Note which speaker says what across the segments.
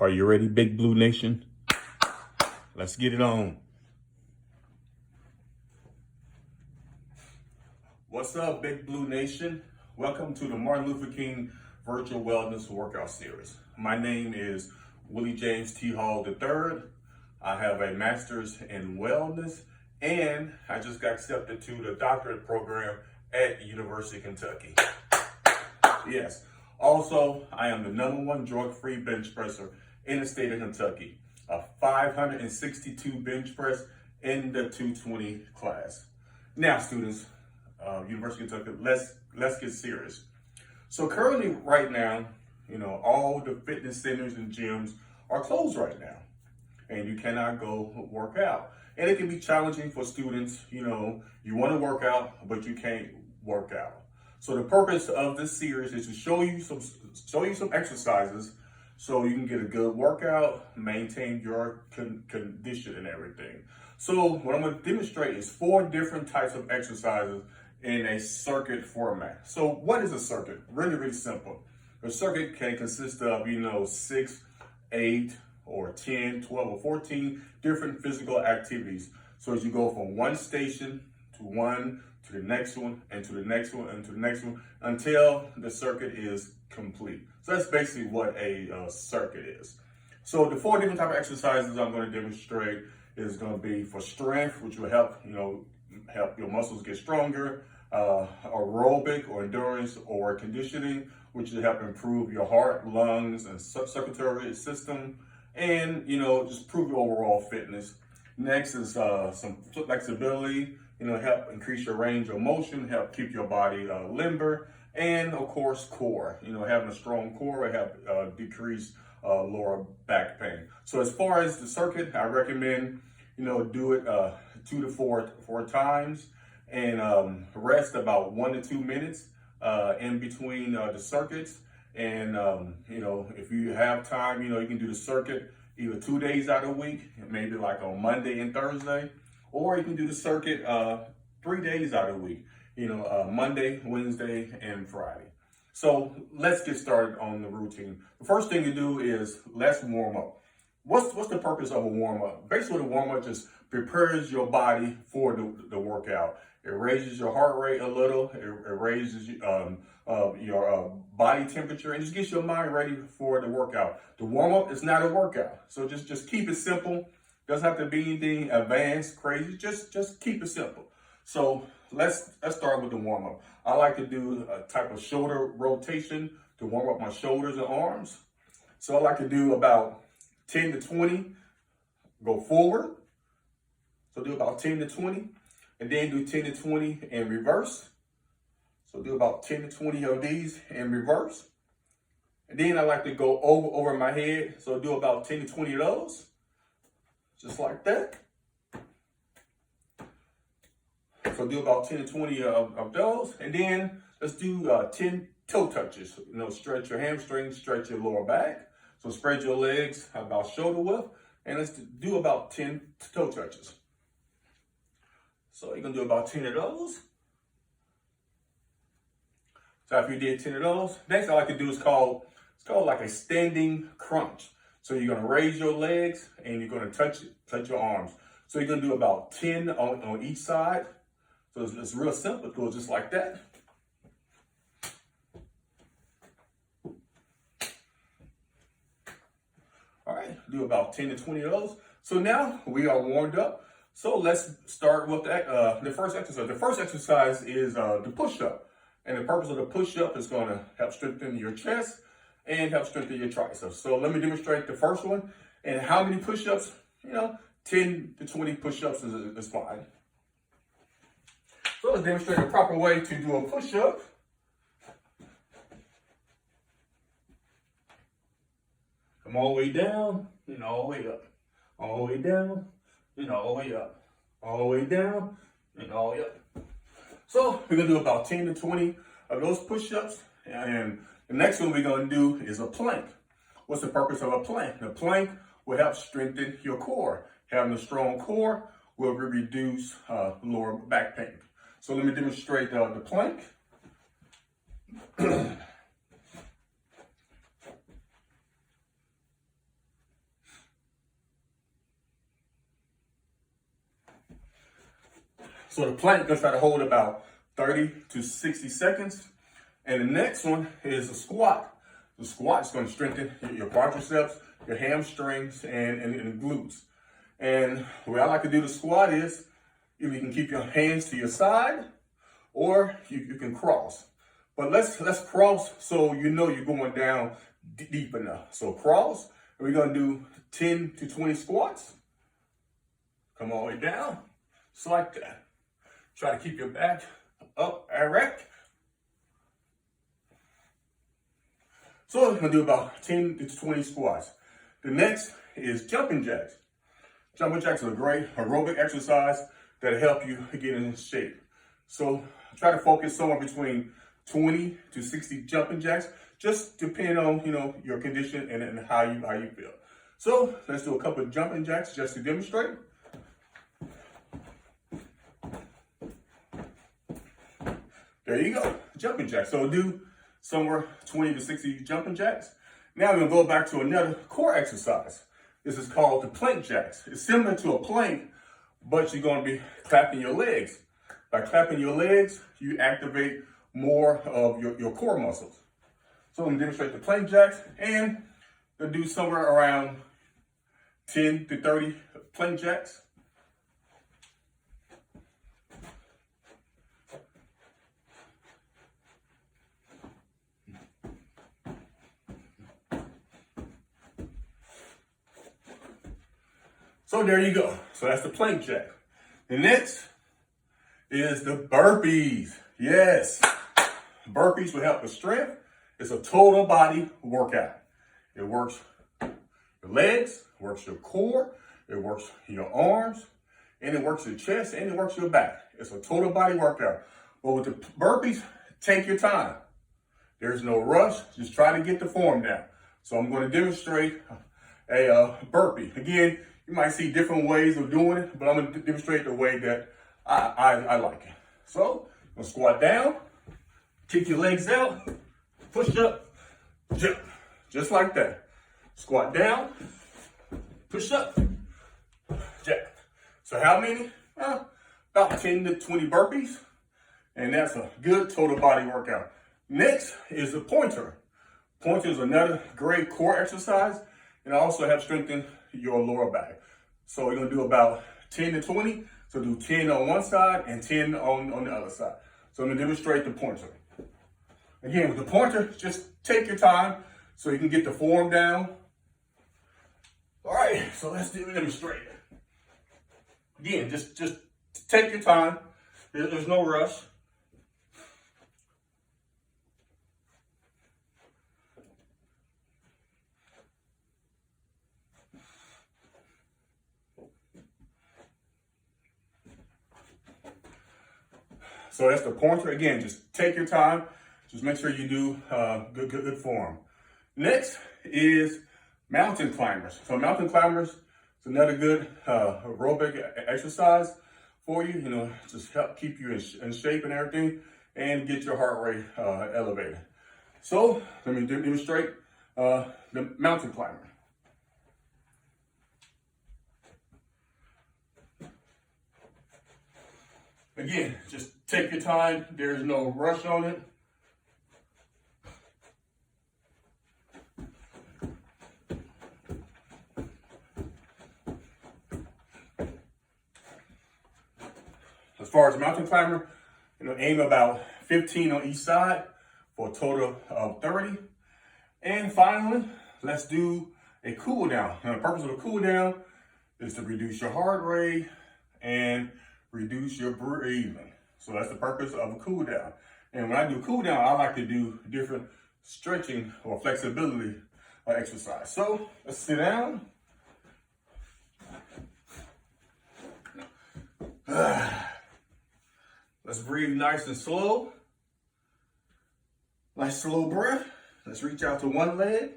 Speaker 1: Are you ready, Big Blue Nation? Let's get it on. What's up, Big Blue Nation? Welcome to the Martin Luther King Virtual Wellness Workout Series. My name is Willie James T. Hall III. I have a master's in wellness, and I just got accepted to the doctorate program at University of Kentucky. Yes. Also, I am the #1 drug-free bench presser in the state of Kentucky. A 562 bench press in the 220 class. Now, students, University of Kentucky, let's get serious. So currently, right now, all the fitness centers and gyms are closed right now, and you cannot go work out. And it can be challenging for students. You want to work out, but you can't work out. So the purpose of this series is to show you some exercises so you can get a good workout, maintain your condition and everything. So what I'm going to demonstrate is 4 different types of exercises in a circuit format. So what is a circuit? Really, really simple. A circuit can consist of, 6, 8, or 10, 12, or 14 different physical activities. So as you go from one station to one, to the next one, and to the next one, and to the next one, until the circuit is complete. So that's basically what a circuit is. So the 4 different types of exercises I'm going to demonstrate is going to be for strength, which will help, help your muscles get stronger, aerobic or endurance or conditioning, which will help improve your heart, lungs, and circulatory system, and, just improve your overall fitness. Next is some flexibility, help increase your range of motion, help keep your body limber, and of course, core. Having a strong core will help decrease lower back pain. So as far as the circuit, I recommend, do it 2 to 4 times, and rest about 1 to 2 minutes in between the circuits. And, if you have time, you can do the circuit either 2 days out of the week, maybe like on Monday and Thursday, or you can do the circuit 3 days out of the week, Monday, Wednesday, and Friday. So let's get started on the routine. The first thing to do is let's warm up. What's the purpose of a warm up? Basically, the warm up just prepares your body for the workout. It raises your heart rate a little. It raises your body temperature, and just gets your mind ready for the workout. The warm up is not a workout, so just keep it simple. Doesn't have to be anything advanced, crazy. Just keep it simple. So let's start with the warm up. I like to do a type of shoulder rotation to warm up my shoulders and arms. So I like to do about 10 to 20. Go forward. So do about 10 to 20, and then do 10 to 20 in reverse. So do about 10 to 20 of these in reverse. And then I like to go over my head. So do about 10 to 20 of those. Just like that. So do about 10 to 20 of those. And then let's do 10 toe touches. Stretch your hamstrings, stretch your lower back. So spread your legs about shoulder width. And let's do about 10 toe touches. So you're going to do about 10 of those. So after you did 10 of those, next I like to do is called like a standing crunch. So you're going to raise your legs and you're going to touch your arms. So you're going to do about 10 on each side. So it's real simple. It goes just like that. All right, do about 10 to 20 of those. So now we are warmed up. So let's start with the first exercise. The first exercise is the push-up. And the purpose of the push-up is going to help strengthen your chest and help strengthen your triceps. So let me demonstrate the first one. And how many push-ups? 10 to 20 push-ups is fine. So let's demonstrate the proper way to do a push-up. Come all the way down, all the way up. All the way down, all the way up. All the way down, and all the way up. So we're going to do about 10 to 20 of those push-ups. And the next one we're going to do is a plank. What's the purpose of a plank? The plank will help strengthen your core. Having a strong core will reduce lower back pain. So let me demonstrate the plank. So the plank, gonna try to hold about 30 to 60 seconds. And the next one is a squat. The squat is gonna strengthen your quadriceps, your hamstrings, and glutes. And the way I like to do the squat is, you can keep your hands to your side, or you can cross. But let's cross so you know you're going down deep enough. So cross, and we're gonna do 10 to 20 squats. Come all the way down, just like that. Try to keep your back up, erect. So we're gonna do about 10 to 20 squats. The next is jumping jacks. Jumping jacks are a great aerobic exercise that'll help you get in shape. So try to focus somewhere between 20 to 60 jumping jacks, just depending on your condition and how you feel. So let's do a couple of jumping jacks just to demonstrate. There you go, jumping jacks. So do somewhere 20 to 60 jumping jacks. Now we're gonna go back to another core exercise. This is called the plank jacks. It's similar to a plank, but you're gonna be clapping your legs. By clapping your legs, you activate more of your core muscles. So I'm gonna demonstrate the plank jacks, and we'll do somewhere around 10 to 30 plank jacks. So there you go. So that's the plank jack. The next is the burpees. Yes. Burpees will help with strength. It's a total body workout. It works your legs, works your core, it works your arms, and it works your chest, and it works your back. It's a total body workout. But with the burpees, take your time. There's no rush. Just try to get the form down. So I'm going to demonstrate a burpee. Again, you might see different ways of doing it, but I'm going to demonstrate the way that I like it. So, I'm going to squat down, kick your legs out, push up, jump. Just like that. Squat down, push up, jump. So how many? About 10 to 20 burpees. And that's a good total body workout. Next is the pointer. Pointer is another great core exercise, and also have strengthened your lower back. So we're gonna do about 10 to 20. So do 10 on one side and 10 on the other side. So I'm gonna demonstrate the pointer. Again, with the pointer, just take your time so you can get the form down. All right, so let's demonstrate. Again, just take your time. There's no rush. So that's the pointer. Again, just take your time. Just make sure you do good form. Next is mountain climbers. So mountain climbers is another good aerobic exercise for you. Just help keep you in shape and everything, and get your heart rate elevated. So let me demonstrate the mountain climber. Again, just take your time. There's no rush on it. As far as mountain climber, aim about 15 on each side for a total of 30. And finally, let's do a cool down. Now, the purpose of a cool down is to reduce your heart rate and reduce your breathing. So that's the purpose of a cool down. And when I do cool down, I like to do different stretching or flexibility exercise. So let's sit down. Let's breathe nice and slow. Nice slow breath. Let's reach out to one leg.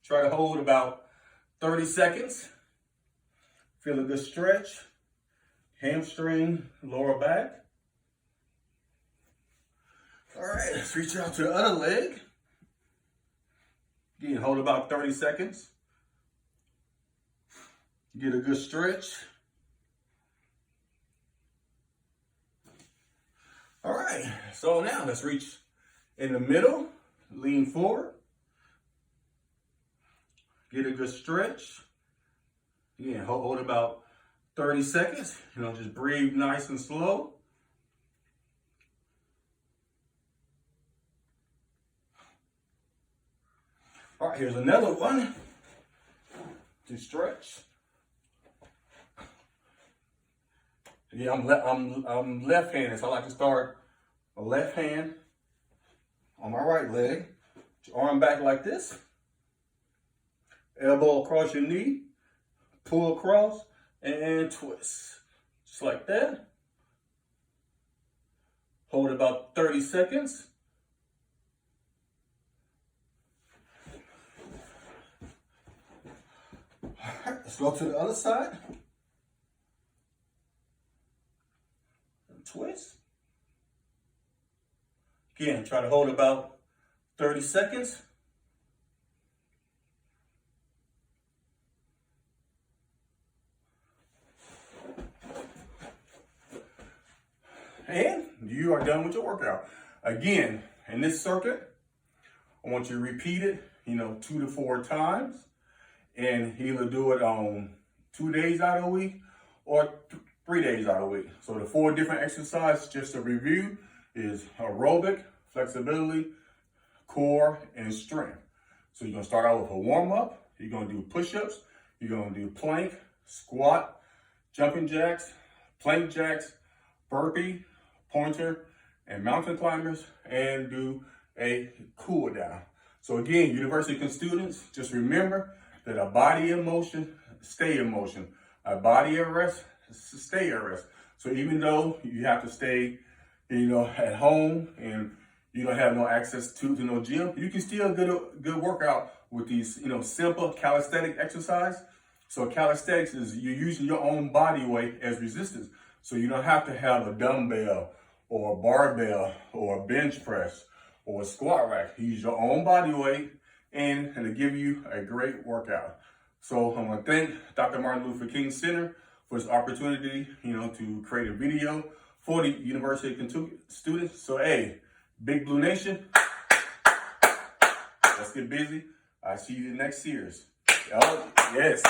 Speaker 1: Try to hold about 30 seconds. Feel a good stretch. Hamstring, lower back. All right, let's reach out to the other leg. Again, hold about 30 seconds. Get a good stretch. All right, so now let's reach in the middle, lean forward, get a good stretch. Again, hold about 30 seconds. Just breathe nice and slow. All right, here's another one to stretch. Yeah, I'm left-handed, so I like to start a left hand on my right leg. Your arm back like this. Elbow across your knee. Pull across and twist. Just like that. Hold about 30 seconds. All right, let's go to the other side. And twist. Again, try to hold about 30 seconds. And you are done with your workout. Again, in this circuit, I want you to repeat it, 2 to 4 times. And either do it on 2 days out of the week or 3 days out of the week. So the 4 different exercises, just to review, is aerobic, flexibility, core, and strength. So you're gonna start out with a warm-up. You're gonna do push-ups. You're gonna do plank, squat, jumping jacks, plank jacks, burpee, pointer, and mountain climbers, and do a cool down. So again, university students, just remember that a body in motion, stay in motion. A body at rest, stay at rest. So even though you have to stay, at home and you don't have no access to no gym, you can still get a good workout with these, simple calisthenic exercise. So calisthenics is you're using your own body weight as resistance. So you don't have to have a dumbbell or a barbell or a bench press or a squat rack. You use your own body weight and it'll give you a great workout. So I want to thank Dr. Martin Luther King Center for this opportunity, to create a video for the University of students. So hey, Big Blue Nation, let's get busy. I'll see you in the next series. Oh, yes.